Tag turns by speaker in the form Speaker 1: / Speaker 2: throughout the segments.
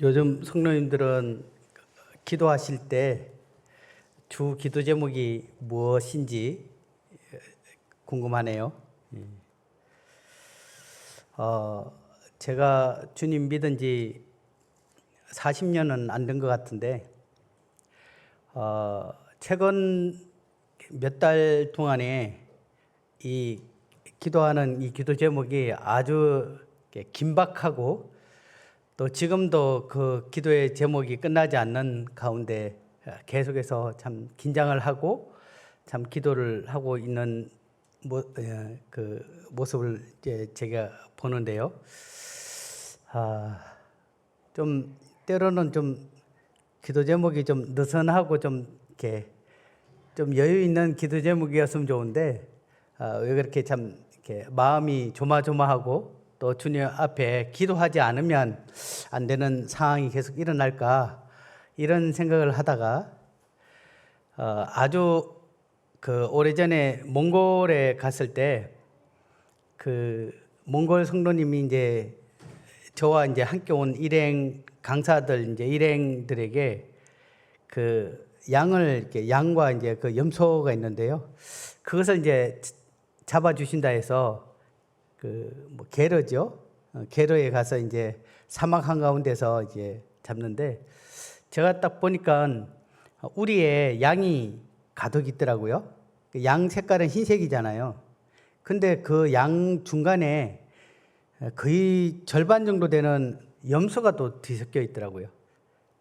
Speaker 1: 요즘 성도님들은 기도하실 때 주 기도 제목이 무엇인지 궁금하네요. 제가 주님 믿은 지 40년은 안 된 것 같은데 최근 몇 달 동안에 이 기도하는 이 기도 제목이 아주 긴박하고 또 지금도 그 기도의 제목이 끝나지 않는 가운데 계속해서 참 긴장을 하고 참 기도를 하고 있는 그 모습을 이제 제가 보는데요. 좀 때로는 좀 기도 제목이 좀 느슨하고 좀 이렇게 좀 여유 있는 기도 제목이었으면 좋은데 왜 그렇게 참 이렇게 마음이 조마조마하고 또 주님 앞에 기도하지 않으면 안 되는 상황이 계속 일어날까 이런 생각을 하다가 아주 그 오래전에 몽골에 갔을 때 그 몽골 성도님이 이제 저와 이제 함께 온 일행 강사들 이제 일행들에게 그 양을 이렇게 양과 이제 그 염소가 있는데요. 그것을 이제 잡아 주신다 해서 그 뭐 게르죠. 게르에 가서 이제 사막 한가운데서 이제 잡는데 제가 딱 보니까 우리의 양이 가득 있더라고요. 양 색깔은 흰색이잖아요. 근데 그 양 중간에 거의 절반 정도 되는 염소가 또 뒤섞여 있더라고요.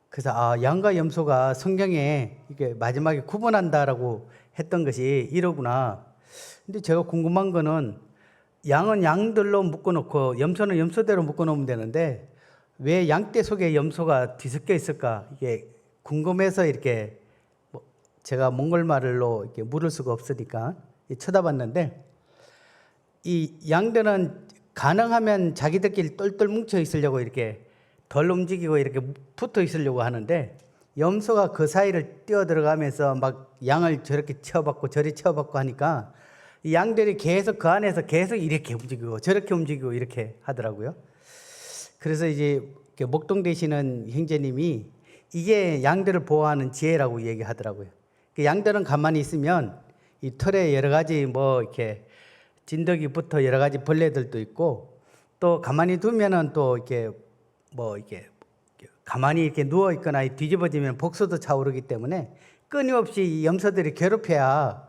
Speaker 1: 그래서 양과 염소가 성경에 이게 마지막에 구분한다라고 했던 것이 이러구나. 근데 제가 궁금한 거는 양은 양들로 묶어놓고 염소는 염소대로 묶어놓으면 되는데 왜 양떼 속에 염소가 뒤섞여 있을까? 이게 궁금해서 이렇게 제가 몽골말로 이렇게 물을 수가 없으니까 쳐다봤는데 이 양들은 가능하면 자기들끼리 똘똘 뭉쳐 있으려고 이렇게 덜 움직이고 이렇게 붙어 있으려고 하는데 염소가 그 사이를 뛰어 들어가면서 막 양을 저렇게 채워받고 저리 채워받고 하니까 이 양들이 계속 그 안에서 계속 이렇게 움직이고 저렇게 움직이고 이렇게 하더라고요. 그래서 이제 목동 되시는 형제님이 이게 양들을 보호하는 지혜라고 얘기하더라고요. 양들은 가만히 있으면 이 털에 여러 가지 뭐 이렇게 진드기 붙어 여러 가지 벌레들도 있고 또 가만히 두면은 또 이렇게 뭐 이렇게 가만히 이렇게 누워 있거나 뒤집어지면 복수도 차오르기 때문에 끊임없이 이 염소들이 괴롭혀야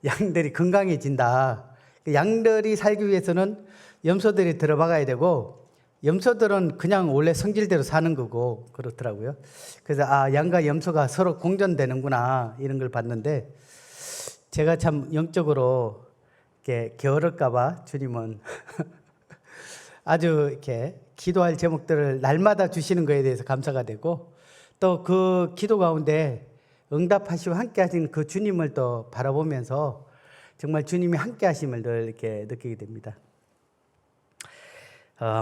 Speaker 1: 양들이 건강해진다. 양들이 살기 위해서는 염소들이 들어박아야 되고 염소들은 그냥 원래 성질대로 사는 거고 그렇더라고요. 그래서 양과 염소가 서로 공존되는구나 이런 걸 봤는데 제가 참 영적으로 이렇게 게으를까봐 주님은 아주 이렇게 기도할 제목들을 날마다 주시는 것에 대해서 감사가 되고 또 그 기도 가운데 응답하시고 함께 하시는 그 주님을 또 바라보면서 정말 주님이 함께 하심을 늘 이렇게 느끼게 됩니다.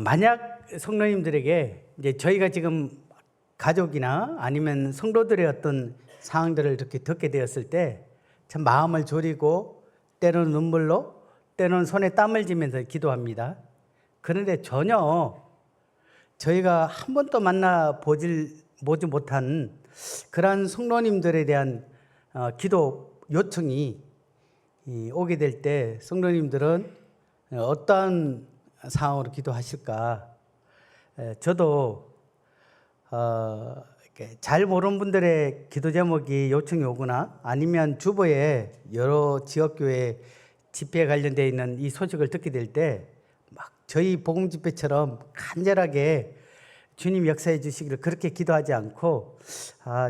Speaker 1: 만약 성도님들에게 이제 저희가 지금 가족이나 아니면 성도들의 어떤 상황들을 이렇게 듣게 되었을 때 참 마음을 졸이고 때로는 눈물로 때로는 손에 땀을 쥐면서 기도합니다. 그런데 전혀 저희가 한 번도 만나보지 못한 그러한 성도님들에 대한 기도 요청이 오게 될 때 성도님들은 어떠한 상황으로 기도하실까? 저도 이렇게 잘 모르는 분들의 기도 제목이 요청이 오거나 아니면 주보에 여러 지역교회 집회에 관련되어 있는 이 소식을 듣게 될 때 막 저희 복음 집회처럼 간절하게 주님 역사해 주시기를 그렇게 기도하지 않고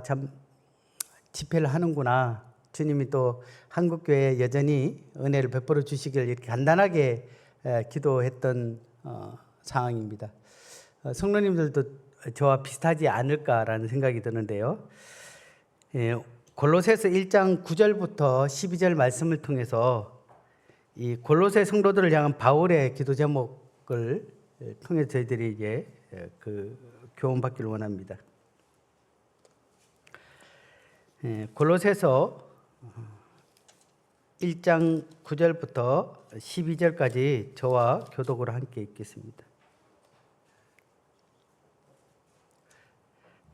Speaker 1: 참 집회를 하는구나. 주님이 또 한국교회에 여전히 은혜를 베풀어 주시길 이렇게 간단하게 기도했던 상황입니다. 성도님들도 저와 비슷하지 않을까라는 생각이 드는데요. 골로새서 1장 9절부터 12절 말씀을 통해서 이 골로새 성도들을 향한 바울의 기도 제목을 통해 저희들이 이제 그 교훈받기를 원합니다. 골로새서 1장 9절부터 12절까지 저와 교독으로 함께 읽겠습니다.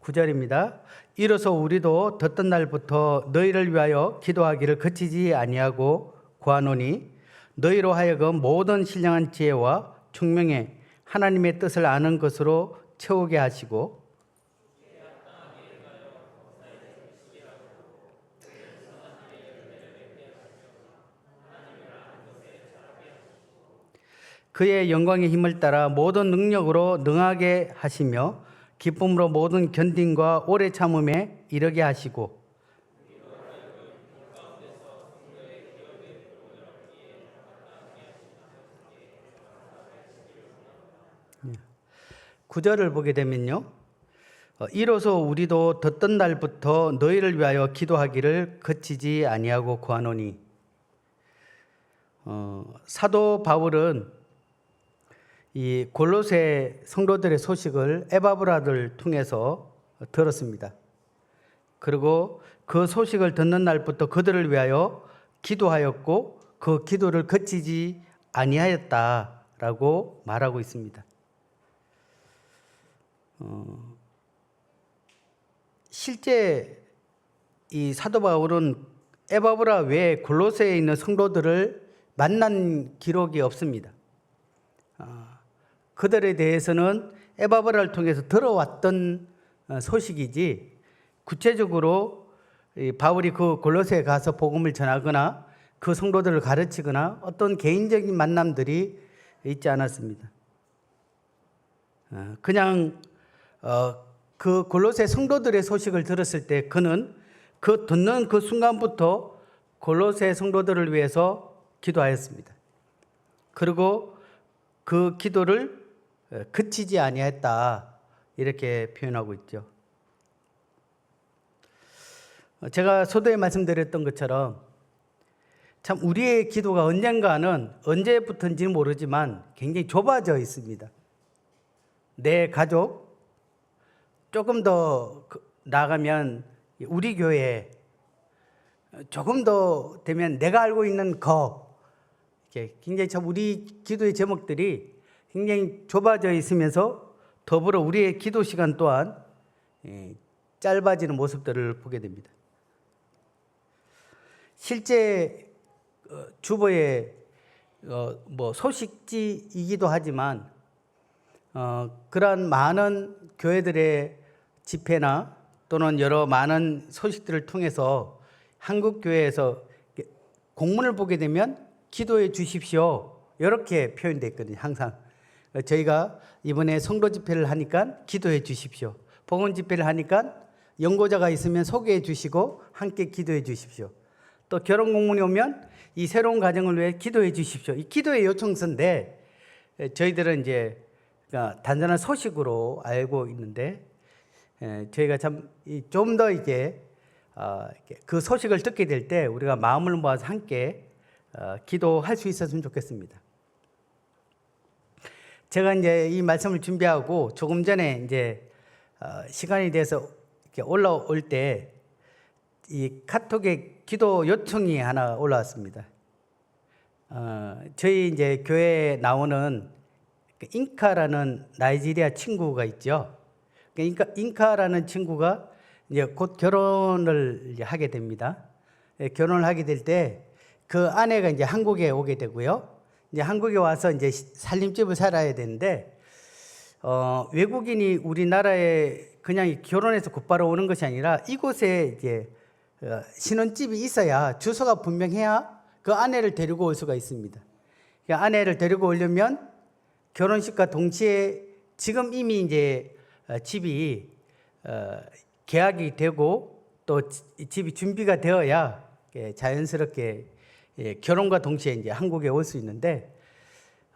Speaker 1: 9절입니다. 이로써 우리도 듣던 날부터 너희를 위하여 기도하기를 그치지 아니하고 구하노니 너희로 하여금 모든 신령한 지혜와 총명에 하나님의 뜻을 아는 것으로 채우게 하시고 그의 영광의 힘을 따라 모든 능력으로 능하게 하시며 기쁨으로 모든 견딘과 오래 참음에 이르게 하시고 9절을 보게 되면요. 이로써 우리도 듣던 날부터 너희를 위하여 기도하기를 그치지 아니하고 구하노니 사도 바울은 이 골로새 성도들의 소식을 에바브라를 통해서 들었습니다. 그리고 그 소식을 듣는 날부터 그들을 위하여 기도하였고 그 기도를 그치지 아니하였다라고 말하고 있습니다. 실제 이 사도 바울은 에바브라 외에 골로새에 있는 성도들을 만난 기록이 없습니다. 그들에 대해서는 에바브라를 통해서 들어왔던 소식이지 구체적으로 바울이 그 골로새에 가서 복음을 전하거나 그 성도들을 가르치거나 어떤 개인적인 만남들이 있지 않았습니다. 그냥 그 골로새 성도들의 소식을 들었을 때 그는 그 듣는 그 순간부터 골로새 성도들을 위해서 기도하였습니다. 그리고 그 기도를 그치지 아니했다 이렇게 표현하고 있죠. 제가 서두에 말씀드렸던 것처럼 참 우리의 기도가 언젠가는 언제부터인지는 모르지만 굉장히 좁아져 있습니다. 내 가족, 조금 더 나아가면 우리 교회, 조금 더 되면 내가 알고 있는 이렇게 굉장히 참 우리 기도의 제목들이 굉장히 좁아져 있으면서 더불어 우리의 기도 시간 또한 짧아지는 모습들을 보게 됩니다. 실제 주보의 소식지이기도 하지만 그러한 많은 교회들의 집회나 또는 여러 많은 소식들을 통해서 한국 교회에서 공문을 보게 되면 기도해 주십시오 이렇게 표현되어 있거든요. 항상 저희가 이번에 성도 집회를 하니까 기도해 주십시오. 복음 집회를 하니까 연고자가 있으면 소개해 주시고 함께 기도해 주십시오. 또 결혼 공문이 오면 이 새로운 가정을 위해 기도해 주십시오. 이 기도의 요청서인데 저희들은 이제 단순한 소식으로 알고 있는데 저희가 참 좀 더 이제 그 소식을 듣게 될 때 우리가 마음을 모아서 함께 기도할 수 있었으면 좋겠습니다. 제가 이제 이 말씀을 준비하고 조금 전에 이제 시간이 돼서 이렇게 올라올 때 이 카톡에 기도 요청이 하나 올라왔습니다. 저희 이제 교회에 나오는 잉카라는 나이지리아 친구가 있죠. 잉카라는 친구가 이제 곧 결혼을 하게 됩니다. 결혼을 하게 될 때 그 아내가 이제 한국에 오게 되고요. 이제 한국에 와서 이제 살림집을 살아야 되는데 외국인이 우리나라에 그냥 결혼해서 곧바로 오는 것이 아니라 이곳에 이제 신혼집이 있어야 주소가 분명해야 그 아내를 데리고 올 수가 있습니다. 아내를 데리고 오려면 결혼식과 동시에 지금 이미 이제 집이 계약이 되고 또 집이 준비가 되어야 자연스럽게 결혼과 동시에 이제 한국에 올 수 있는데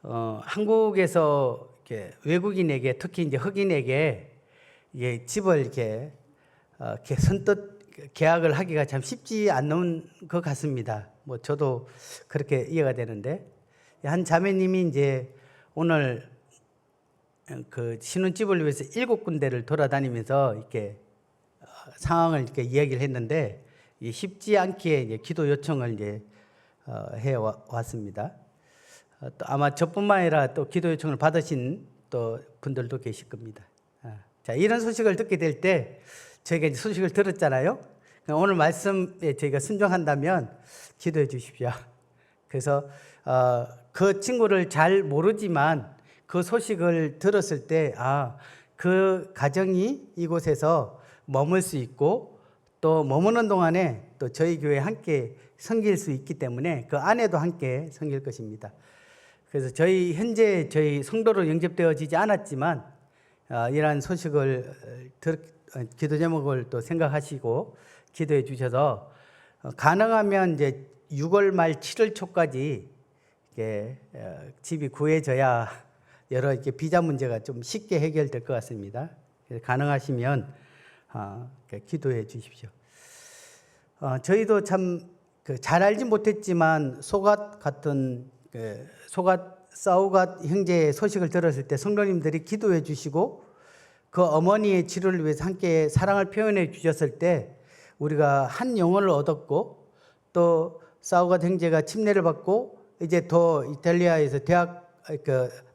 Speaker 1: 한국에서 이렇게 외국인에게 특히 이제 흑인에게 집을 이렇게 선뜻 계약을 하기가 참 쉽지 않는 것 같습니다. 뭐 저도 그렇게 이해가 되는데 한 자매님이 이제 오늘 그 신혼집을 위해서 7군데를 돌아다니면서 이렇게 상황을 이렇게 이야기를 했는데 쉽지 않게 이제 기도 요청을 이제 해 왔습니다. 또 아마 저뿐만 아니라 또 기도 요청을 받으신 또 분들도 계실 겁니다. 자, 이런 소식을 듣게 될 때 저희가 이제 소식을 들었잖아요. 오늘 말씀에 저희가 순종한다면 기도해 주십시오. 그래서 그 친구를 잘 모르지만 그 소식을 들었을 때 그 가정이 이곳에서 머물 수 있고 또 머무는 동안에 또 저희 교회에 함께 섬길 수 있기 때문에 그 안에도 함께 섬길 것입니다. 그래서 현재 저희 성도로 영접되어지지 않았지만 이러한 소식을 기도 제목을 또 생각하시고 기도해 주셔서 가능하면 이제 6월 말 7월 초까지 집이 구해져야 여러 이렇게 비자 문제가 좀 쉽게 해결될 것 같습니다. 가능하시면 기도해 주십시오. 저희도 참 잘 알지 못했지만 사우갓 형제의 소식을 들었을 때 성도님들이 기도해 주시고 그 어머니의 치료를 위해서 함께 사랑을 표현해 주셨을 때 우리가 한 영혼을 얻었고 또 사우갓 형제가 침례를 받고 이제 더 이탈리아에서 대학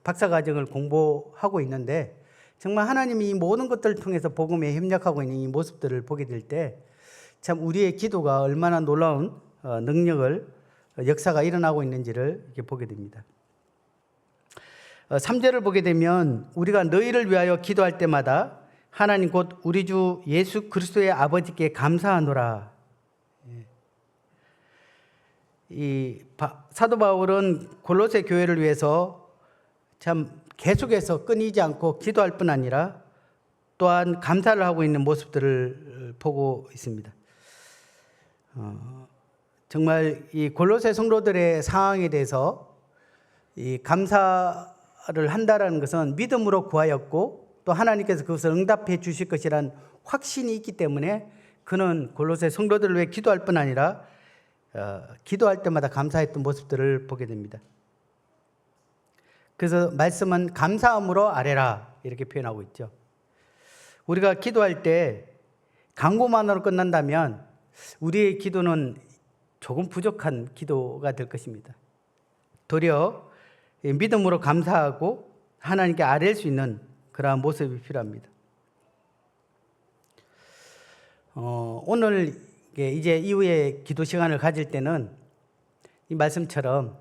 Speaker 1: 박사과정을 공부하고 있는데 정말 하나님이 이 모든 것들을 통해서 복음에 협력하고 있는 이 모습들을 보게 될 때 참 우리의 기도가 얼마나 놀라운 능력을 역사가 일어나고 있는지를 이렇게 보게 됩니다. 3절을 보게 되면 우리가 너희를 위하여 기도할 때마다 하나님 곧 우리 주 예수 그리스도의 아버지께 감사하노라. 이 사도 바울은 골로새 교회를 위해서 참 계속해서 끊이지 않고 기도할 뿐 아니라 또한 감사를 하고 있는 모습들을 보고 있습니다. 정말 이 골로새 성도들의 상황에 대해서 이 감사를 한다라는 것은 믿음으로 구하였고 또 하나님께서 그것을 응답해 주실 것이란 확신이 있기 때문에 그는 골로새 성도들을 위해 기도할 뿐 아니라 기도할 때마다 감사했던 모습들을 보게 됩니다. 그래서 말씀은 감사함으로 아뢰라 이렇게 표현하고 있죠. 우리가 기도할 때 간구만으로 끝난다면 우리의 기도는 조금 부족한 기도가 될 것입니다. 도리어 믿음으로 감사하고 하나님께 아뢰 수 있는 그러한 모습이 필요합니다. 오늘 이제 이후에 기도 시간을 가질 때는 이 말씀처럼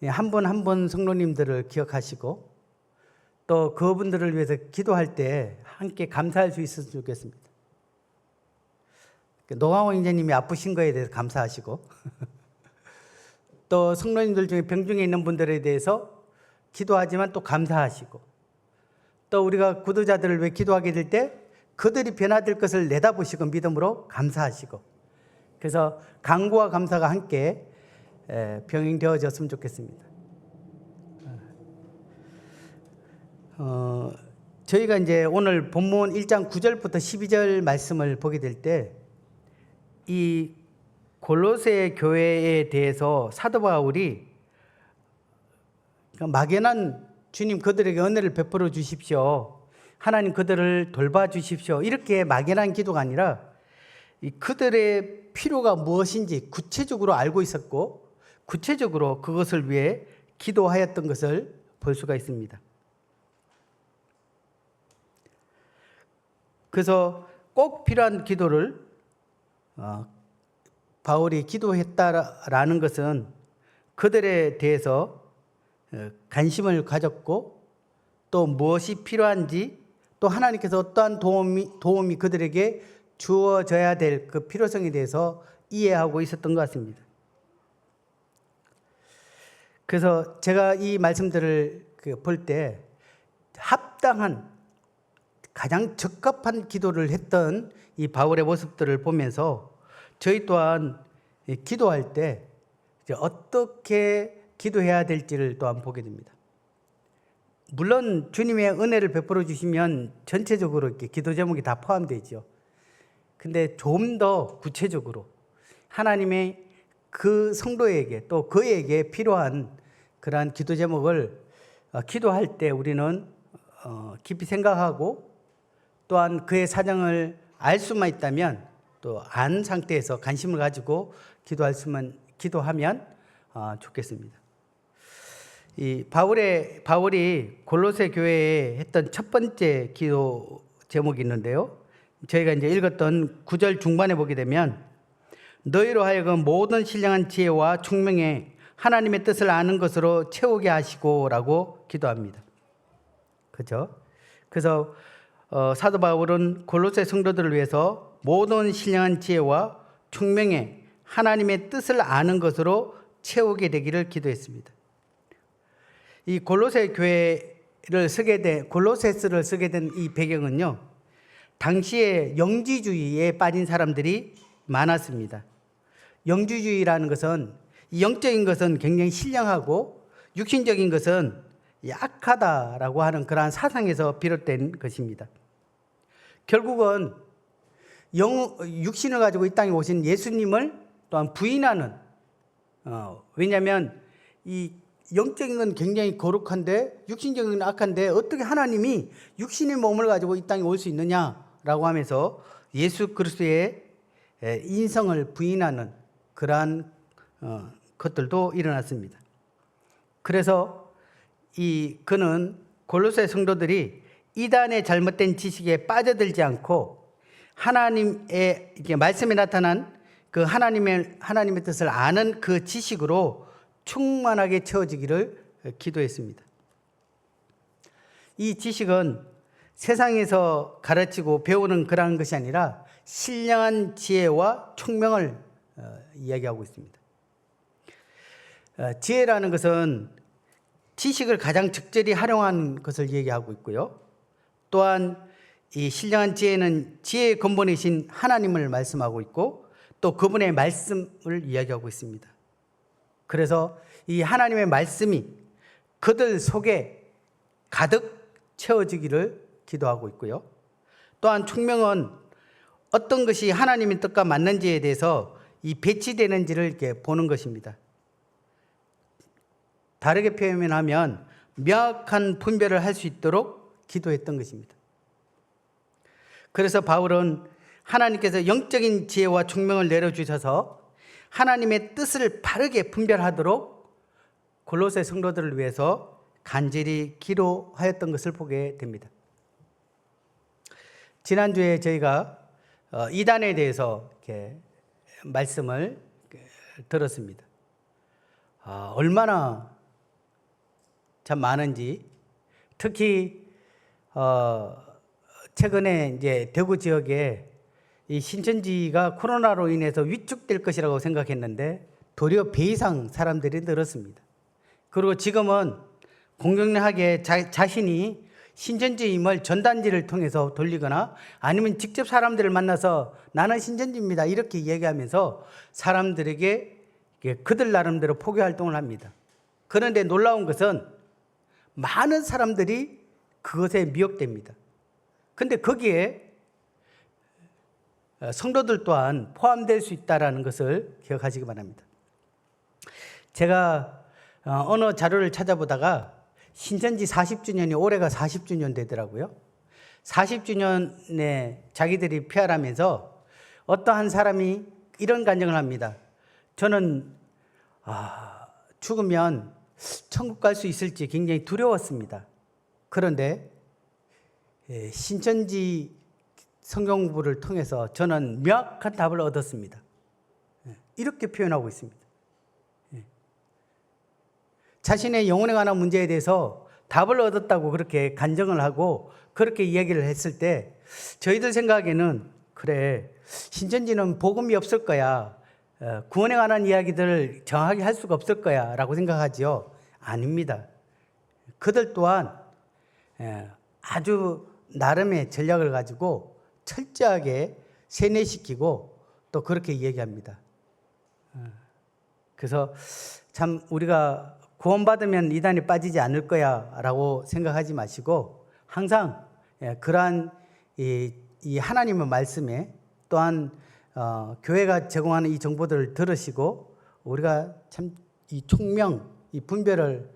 Speaker 1: 한 분 한 분 성도님들을 기억하시고 또 그분들을 위해서 기도할 때 함께 감사할 수 있었으면 좋겠습니다. 노광호 인재님이 아프신 거에 대해서 감사하시고 또 성도님들 중에 병중에 있는 분들에 대해서 기도하지만 또 감사하시고 또 우리가 구도자들을 위해 기도하게 될 때 그들이 변화될 것을 내다보시고 믿음으로 감사하시고 그래서 간구와 감사가 함께 병행되어졌으면 좋겠습니다. 저희가 이제 오늘 본문 1장 9절부터 12절 말씀을 보게 될 때 이 골로새 교회에 대해서 사도 바울이 막연한 주님 그들에게 은혜를 베풀어 주십시오. 하나님 그들을 돌봐 주십시오. 이렇게 막연한 기도가 아니라 그들의 필요가 무엇인지 구체적으로 알고 있었고 구체적으로 그것을 위해 기도하였던 것을 볼 수가 있습니다. 그래서 꼭 필요한 기도를 바울이 기도했다라는 것은 그들에 대해서 관심을 가졌고 또 무엇이 필요한지 또 하나님께서 어떠한 도움이 그들에게 주어져야 될 그 필요성에 대해서 이해하고 있었던 것 같습니다. 그래서 제가 이 말씀들을 볼 때 합당한 가장 적합한 기도를 했던 이 바울의 모습들을 보면서 저희 또한 기도할 때 어떻게 기도해야 될지를 또한 보게 됩니다. 물론 주님의 은혜를 베풀어 주시면 전체적으로 이렇게 기도 제목이 다 포함되죠. 근데 좀 더 구체적으로 하나님의 그 성도에게 또 그에게 필요한 그러한 기도 제목을 기도할 때 우리는 깊이 생각하고 또한 그의 사정을 알 수만 있다면 또 안 상태에서 관심을 가지고 기도하면 좋겠습니다. 이 바울이 골로새 교회에 했던 첫 번째 기도 제목이 있는데요. 저희가 이제 읽었던 9절 중반에 보게 되면 너희로 하여금 모든 신령한 지혜와 총명에 하나님의 뜻을 아는 것으로 채우게 하시고라고 기도합니다. 그렇죠? 그래서 사도 바울은 골로새 성도들을 위해서 모든 신령한 지혜와 총명에 하나님의 뜻을 아는 것으로 채우게 되기를 기도했습니다. 이 골로새 교회를 골로새서를 쓰게 된 이 배경은요, 당시에 영지주의에 빠진 사람들이 많았습니다. 영지주의라는 것은 영적인 것은 굉장히 신령하고 육신적인 것은 약하다라고 하는 그러한 사상에서 비롯된 것입니다. 결국은 육신을 가지고 이 땅에 오신 예수님을 또한 부인하는, 왜냐하면 이 영적인 건 굉장히 거룩한데 육신적인 건 악한데 어떻게 하나님이 육신의 몸을 가지고 이 땅에 올 수 있느냐라고 하면서 예수 그리스도의 인성을 부인하는 그러한 것들도 일어났습니다. 그래서 그는 골로새 성도들이 이단의 잘못된 지식에 빠져들지 않고 하나님의 말씀에 나타난 그 하나님의 뜻을 아는 그 지식으로 충만하게 채워지기를 기도했습니다. 이 지식은 세상에서 가르치고 배우는 그러한 것이 아니라 신령한 지혜와 총명을 이야기하고 있습니다. 지혜라는 것은 지식을 가장 적절히 활용한 것을 얘기하고 있고요. 또한 이 신령한 지혜는 지혜의 근본이신 하나님을 말씀하고 있고 또 그분의 말씀을 이야기하고 있습니다. 그래서 이 하나님의 말씀이 그들 속에 가득 채워지기를 기도하고 있고요. 또한 총명은 어떤 것이 하나님의 뜻과 맞는지에 대해서 이 배치되는지를 이렇게 보는 것입니다. 다르게 표현하면 명확한 분별을 할 수 있도록 기도했던 것입니다. 그래서 바울은 하나님께서 영적인 지혜와 총명을 내려주셔서 하나님의 뜻을 바르게 분별하도록 골로새 성도들을 위해서 간절히 기도하였던 것을 보게 됩니다. 지난주에 저희가 이단에 대해서 이렇게 말씀을 들었습니다. 얼마나 참 많은지, 특히 최근에 이제 대구 지역에 이 신천지가 코로나로 인해서 위축될 것이라고 생각했는데 도리어 배 이상 사람들이 늘었습니다. 그리고 지금은 공정하게 자신이 신천지임을 전단지를 통해서 돌리거나 아니면 직접 사람들을 만나서 나는 신천지입니다 이렇게 얘기하면서 사람들에게 그들 나름대로 포교 활동을 합니다. 그런데 놀라운 것은 많은 사람들이 그것에 미혹됩니다. 근데 거기에 성도들 또한 포함될 수 있다는 것을 기억하시기 바랍니다. 제가 어느 자료를 찾아보다가 신천지 40주년이 올해가 40주년 되더라고요. 40주년에 자기들이 피할하면서 어떠한 사람이 이런 간증을 합니다. 저는 죽으면 천국 갈 수 있을지 굉장히 두려웠습니다. 그런데 신천지 성경 공부를 통해서 저는 명확한 답을 얻었습니다. 이렇게 표현하고 있습니다. 자신의 영혼에 관한 문제에 대해서 답을 얻었다고 그렇게 간증을 하고 그렇게 이야기를 했을 때 저희들 생각에는 그래, 신천지는 복음이 없을 거야, 구원에 관한 이야기들을 정확하게 할 수가 없을 거야 라고 생각하지요. 아닙니다. 그들 또한 아주 나름의 전략을 가지고 철저하게 세뇌시키고 또 그렇게 이야기합니다. 그래서 참 우리가 구원받으면 이단에 빠지지 않을 거야 라고 생각하지 마시고 항상 그러한 이 하나님의 말씀에 또한 교회가 제공하는 이 정보들을 들으시고 우리가 참 이 총명, 이 분별을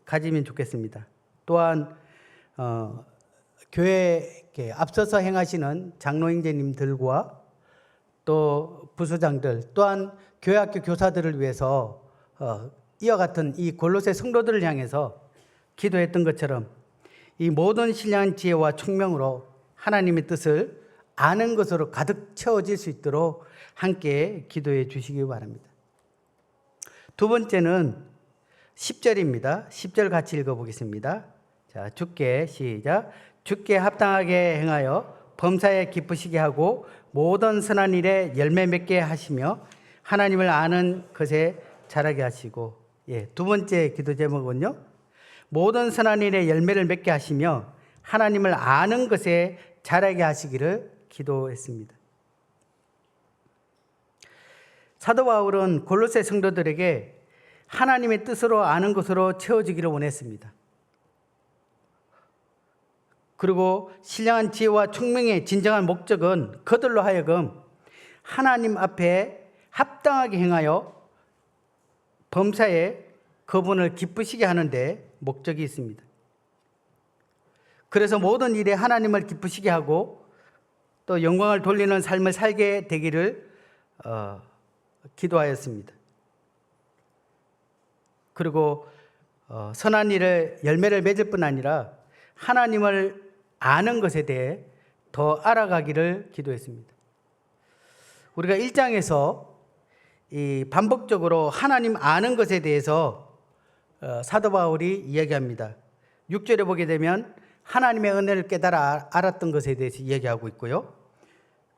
Speaker 1: 가지면 좋겠습니다. 또한 교회에 앞서서 행하시는 장로 형제님들과 또 부소장들 또한 교회학교 교사들을 위해서 이와 같은 이 골로새 성도들을 향해서 기도했던 것처럼 이 모든 신령한 지혜와 총명으로 하나님의 뜻을 아는 것으로 가득 채워질 수 있도록 함께 기도해 주시기 바랍니다. 두 번째는 10절입니다. 10절 같이 읽어보겠습니다. 자, 주께 시작. 주께 합당하게 행하여 범사에 기쁘시게 하고 모든 선한 일에 열매 맺게 하시며 하나님을 아는 것에 자라게 하시고. 두 번째 기도 제목은요, 모든 선한 일에 열매를 맺게 하시며 하나님을 아는 것에 자라게 하시기를 기도했습니다. 사도 바울은 골로새 성도들에게 하나님의 뜻으로 아는 것으로 채워지기를 원했습니다. 그리고 신령한 지혜와 총명의 진정한 목적은 그들로 하여금 하나님 앞에 합당하게 행하여 범사에 그분을 기쁘시게 하는데 목적이 있습니다. 그래서 모든 일에 하나님을 기쁘시게 하고 또 영광을 돌리는 삶을 살게 되기를 기도하였습니다. 그리고 선한 일을 열매를 맺을 뿐 아니라 하나님을 아는 것에 대해 더 알아가기를 기도했습니다. 우리가 1장에서 반복적으로 하나님 아는 것에 대해서 사도 바울이 이야기합니다. 6절에 보게 되면 하나님의 은혜를 깨달아 알았던 것에 대해서 이야기하고 있고요.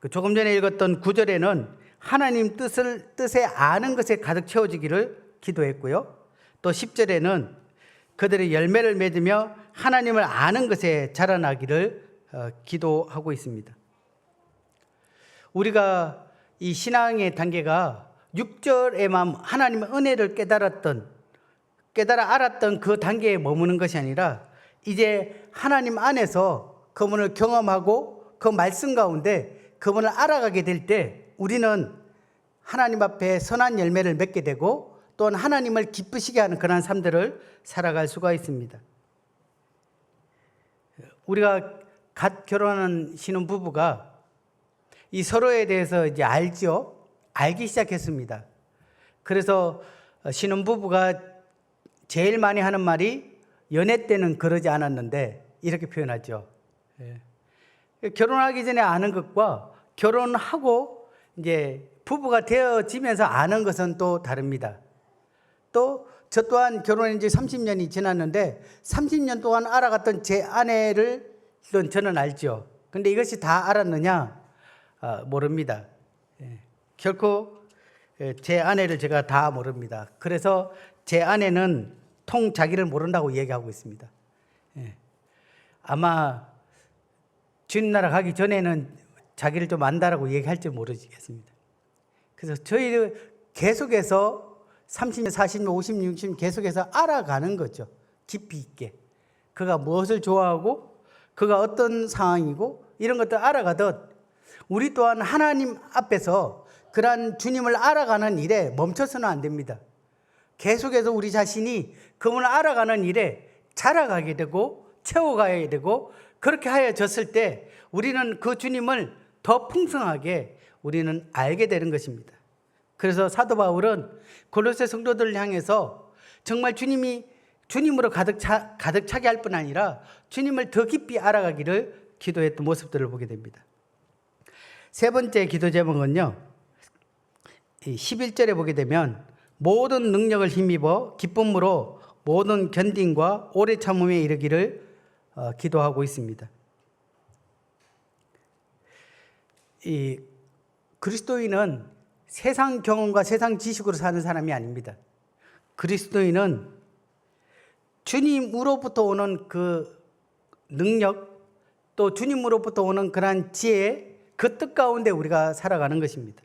Speaker 1: 조금 전에 읽었던 9절에는 하나님 뜻에 아는 것에 가득 채워지기를 기도했고요. 또 10절에는 그들의 열매를 맺으며 하나님을 아는 것에 자라나기를 기도하고 있습니다. 우리가 이 신앙의 단계가 6절에만 하나님의 은혜를 깨달아 알았던 그 단계에 머무는 것이 아니라 이제 하나님 안에서 그분을 경험하고 그 말씀 가운데 그분을 알아가게 될 때 우리는 하나님 앞에 선한 열매를 맺게 되고 또한 하나님을 기쁘시게 하는 그런 삶들을 살아갈 수가 있습니다. 우리가 갓 결혼한 신혼부부가 이 서로에 대해서 이제 알기 시작했습니다. 그래서 신혼부부가 제일 많이 하는 말이 연애 때는 그러지 않았는데 이렇게 표현하죠. 결혼하기 전에 아는 것과 결혼하고 이제 부부가 되어지면서 아는 것은 또 다릅니다. 또 저 또한 결혼한 지 30년이 지났는데 30년 동안 알아갔던 제 아내를 저는 알죠. 근데 이것이 다 알았느냐? 모릅니다. 결코 제 아내를 제가 다 모릅니다. 그래서 제 아내는 자기를 모른다고 얘기하고 있습니다. 아마 주님 나라 가기 전에는 자기를 좀 안다라고 얘기할지 모르겠습니다. 그래서 저희를 계속해서 30년, 40년, 50년, 60년 계속해서 알아가는 거죠. 깊이 있게. 그가 무엇을 좋아하고 그가 어떤 상황이고 이런 것들 알아가듯 우리 또한 하나님 앞에서 그러한 주님을 알아가는 일에 멈춰서는 안 됩니다. 계속해서 우리 자신이 그분을 알아가는 일에 자라가게 되고 채워가야 되고 그렇게 하여졌을 때 우리는 그 주님을 더 풍성하게 우리는 알게 되는 것입니다. 그래서 사도 바울은 골로새 성도들을 향해서 정말 주님으로 가득 차게 할 뿐 아니라 주님을 더 깊이 알아가기를 기도했던 모습들을 보게 됩니다. 세 번째 기도 제목은요, 11절에 보게 되면 모든 능력을 힘입어 기쁨으로 모든 견딘과 오래 참음에 이르기를 기도하고 있습니다. 이 그리스도인은 세상 경험과 세상 지식으로 사는 사람이 아닙니다. 그리스도인은 주님으로부터 오는 그 능력 또 주님으로부터 오는 그러한 지혜 그 뜻 가운데 우리가 살아가는 것입니다.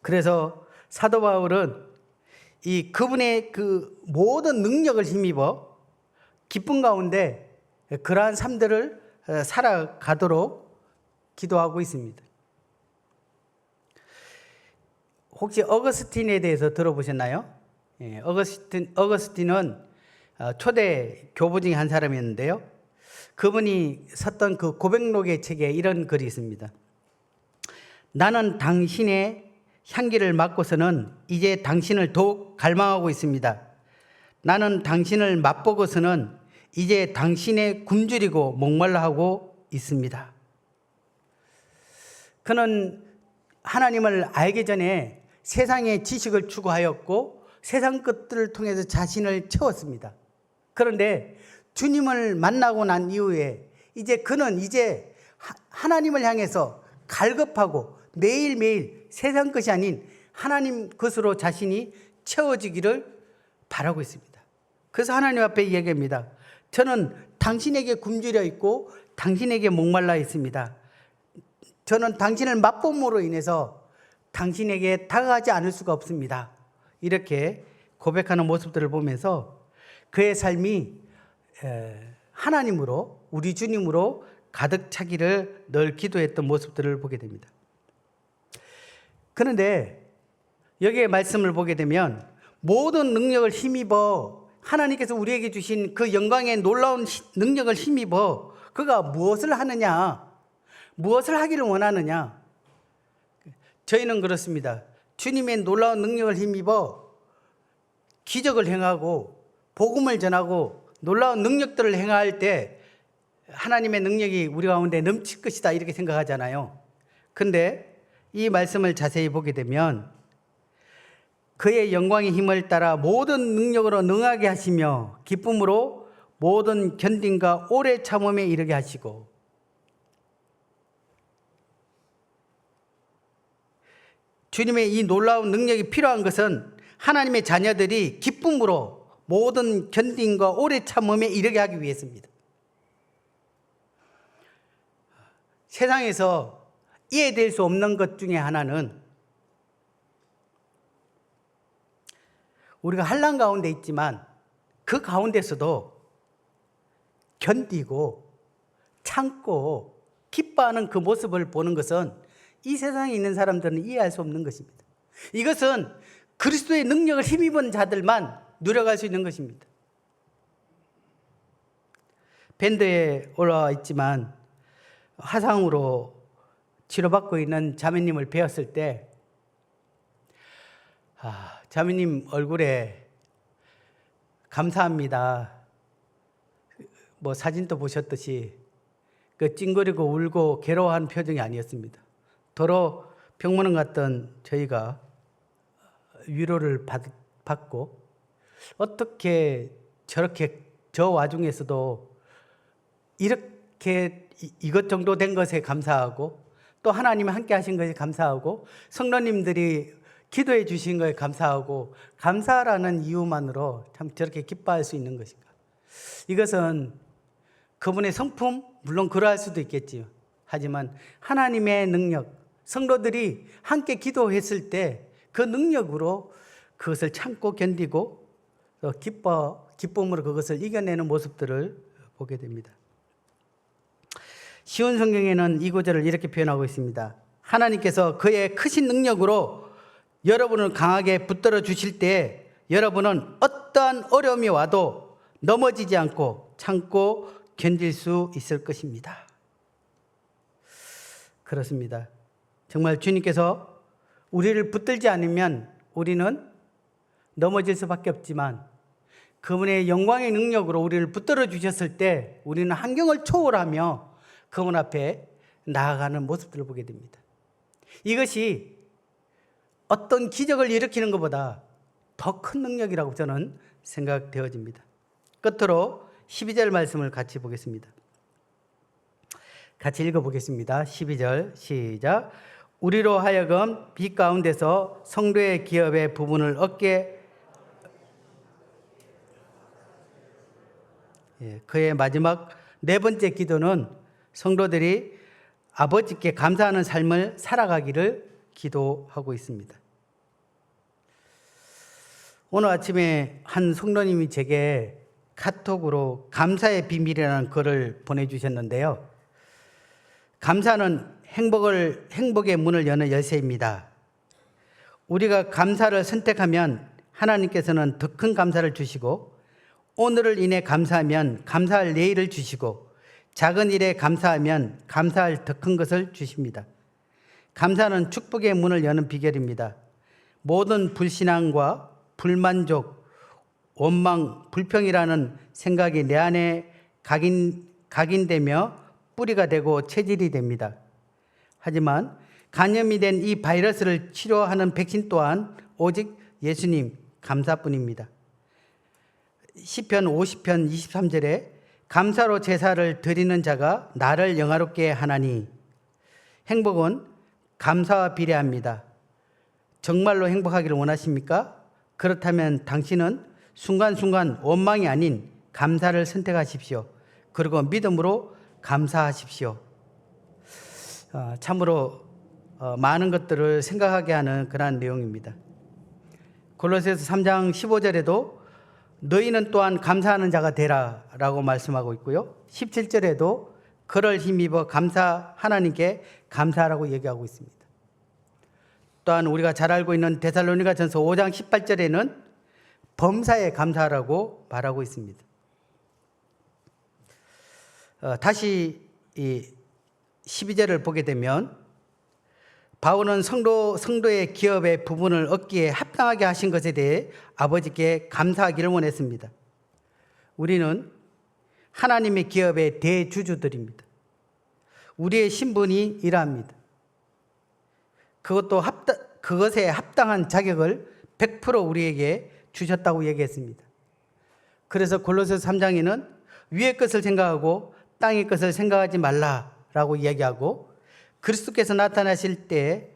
Speaker 1: 그래서 사도 바울은 그분의 그 모든 능력을 힘입어 기쁨 가운데 그러한 삶들을 살아가도록 기도하고 있습니다. 혹시 어거스틴에 대해서 들어보셨나요? 어거스틴은 초대 교부 중에 한 사람이었는데요. 그분이 썼던 그 고백록의 책에 이런 글이 있습니다. 나는 당신의 향기를 맡고서는 이제 당신을 더욱 갈망하고 있습니다. 나는 당신을 맛보고서는 이제 당신의 굶주리고 목말라 하고 있습니다. 그는 하나님을 알기 전에 세상의 지식을 추구하였고 세상 것들을 통해서 자신을 채웠습니다. 그런데 주님을 만나고 난 이후에 그는 하나님을 향해서 갈급하고 매일매일 세상 것이 아닌 하나님 것으로 자신이 채워지기를 바라고 있습니다. 그래서 하나님 앞에 얘기합니다. 저는 당신에게 굶주려 있고 당신에게 목말라 있습니다. 저는 당신을 맛봄으로 인해서 당신에게 다가가지 않을 수가 없습니다. 이렇게 고백하는 모습들을 보면서 그의 삶이 하나님으로, 우리 주님으로 가득 차기를 늘 기도했던 모습들을 보게 됩니다. 그런데 여기에 말씀을 보게 되면 모든 능력을 힘입어 하나님께서 우리에게 주신 그 영광의 놀라운 능력을 힘입어 그가 무엇을 하느냐, 무엇을 하기를 원하느냐. 저희는 그렇습니다. 주님의 놀라운 능력을 힘입어 기적을 행하고 복음을 전하고 놀라운 능력들을 행할 때 하나님의 능력이 우리 가운데 넘칠 것이다 이렇게 생각하잖아요. 그런데 이 말씀을 자세히 보게 되면 그의 영광의 힘을 따라 모든 능력으로 능하게 하시며 기쁨으로 모든 견딘과 오래 참음에 이르게 하시고, 주님의 이 놀라운 능력이 필요한 것은 하나님의 자녀들이 기쁨으로 모든 견딘과 오래 참음에 이르게 하기 위해서입니다. 세상에서 이해될 수 없는 것 중에 하나는 우리가 환난 가운데 있지만 그 가운데서도 견디고 참고 기뻐하는 그 모습을 보는 것은 이 세상에 있는 사람들은 이해할 수 없는 것입니다. 이것은 그리스도의 능력을 힘입은 자들만 누려갈 수 있는 것입니다. 밴드에 올라와 있지만 화상으로 치료받고 있는 자매님을 뵈었을 때 자매님 얼굴에 감사합니다, 사진도 보셨듯이 찡그리고 울고 괴로워하는 표정이 아니었습니다. 더러 병문안 갔던 저희가 위로를 받고 어떻게 저렇게 저 와중에서도 이렇게 이것 정도 된 것에 감사하고 또 하나님이 함께 하신 것에 감사하고 성도님들이 기도해 주신 것에 감사하고 감사라는 이유만으로 참 저렇게 기뻐할 수 있는 것인가. 이것은 그분의 성품, 물론 그러할 수도 있겠지요. 하지만 하나님의 능력, 성도들이 함께 기도했을 때 그 능력으로 그것을 참고 견디고 또 기쁨으로 그것을 이겨내는 모습들을 보게 됩니다. 시온 성경에는 이 구절을 이렇게 표현하고 있습니다. 하나님께서 그의 크신 능력으로 여러분을 강하게 붙들어 주실 때 여러분은 어떠한 어려움이 와도 넘어지지 않고 참고 견딜 수 있을 것입니다. 그렇습니다. 정말 주님께서 우리를 붙들지 않으면 우리는 넘어질 수밖에 없지만 그분의 영광의 능력으로 우리를 붙들어 주셨을 때 우리는 환경을 초월하며 그분 앞에 나아가는 모습들을 보게 됩니다. 이것이 어떤 기적을 일으키는 것보다 더 큰 능력이라고 저는 생각되어집니다. 끝으로 12절 말씀을 같이 보겠습니다. 같이 읽어보겠습니다. 12절 시작. 우리로 하여금 빛 가운데서 성도의 기업의 부분을 얻게, 그의 마지막 네 번째 기도는 성도들이 아버지께 감사하는 삶을 살아가기를 기도하고 있습니다. 오늘 아침에 한 성도님이 제게 카톡으로 감사의 비밀이라는 글을 보내주셨는데요. 감사는 행복의 문을 여는 열쇠입니다. 우리가 감사를 선택하면 하나님께서는 더 큰 감사를 주시고, 오늘을 인해 감사하면 감사할 내일을 주시고, 작은 일에 감사하면 감사할 더 큰 것을 주십니다. 감사는 축복의 문을 여는 비결입니다. 모든 불신앙과 불만족, 원망, 불평이라는 생각이 내 안에 각인되며 뿌리가 되고 체질이 됩니다. 하지만 감염이 된 이 바이러스를 치료하는 백신 또한 오직 예수님 감사뿐입니다. 시편 50편 23절에 감사로 제사를 드리는 자가 나를 영화롭게 하나니. 행복은 감사와 비례합니다. 정말로 행복하기를 원하십니까? 그렇다면 당신은 순간순간 원망이 아닌 감사를 선택하십시오. 그리고 믿음으로 감사하십시오. 참으로 많은 것들을 생각하게 하는 그러한 내용입니다. 골로새서 3장 15절에도 너희는 또한 감사하는 자가 되라 라고 말씀하고 있고요. 17절에도 그를 힘입어 하나님께 감사하라고 얘기하고 있습니다. 또한 우리가 잘 알고 있는 데살로니가전서 5장 18절에는 범사에 감사하라고 말하고 있습니다. 다시 이 12절을 보게 되면 바울은 성도의 기업의 부분을 얻기에 합당하게 하신 것에 대해 아버지께 감사하기를 원했습니다. 우리는 하나님의 기업의 대주주들입니다. 우리의 신분이 이러합니다. 그것에 합당한 자격을 100% 우리에게 주셨다고 얘기했습니다. 그래서 골로새서 3장에는 위의 것을 생각하고 땅의 것을 생각하지 말라라고 이야기하고 그리스도께서 나타나실 때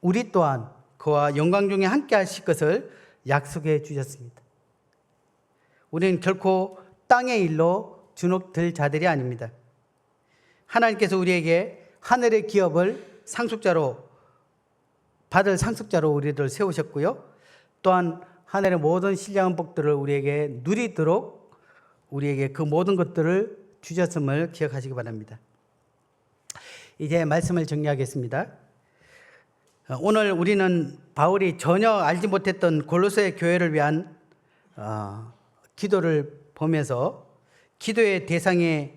Speaker 1: 우리 또한 그와 영광 중에 함께 하실 것을 약속해 주셨습니다. 우리는 결코 땅의 일로 주눅들 자들이 아닙니다. 하나님께서 우리에게 하늘의 기업을 받을 상속자로 우리를 세우셨고요. 또한 하늘의 모든 신령한 복들을 우리에게 누리도록 우리에게 그 모든 것들을 주셨음을 기억하시기 바랍니다. 이제 말씀을 정리하겠습니다. 오늘 우리는 바울이 전혀 알지 못했던 골로새 교회를 위한 기도를 보면서 기도의 대상이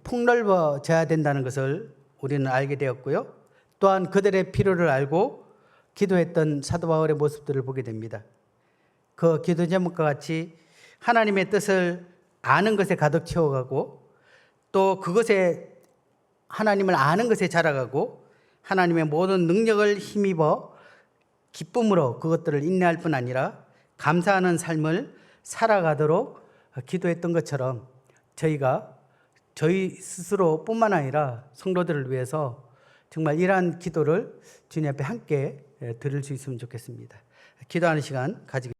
Speaker 1: 폭넓어져야 된다는 것을 우리는 알게 되었고요. 또한 그들의 필요를 알고 기도했던 사도 바울의 모습들을 보게 됩니다. 그 기도 제목과 같이 하나님의 뜻을 아는 것에 가득 채워가고 또 그것에 하나님을 아는 것에 자라가고 하나님의 모든 능력을 힘입어 기쁨으로 그것들을 인내할 뿐 아니라 감사하는 삶을 살아가도록 기도했던 것처럼 저희 스스로뿐만 아니라 성도들을 위해서 정말 이러한 기도를 주님 앞에 함께 드릴 수 있으면 좋겠습니다. 기도하는 시간 가지겠습니다.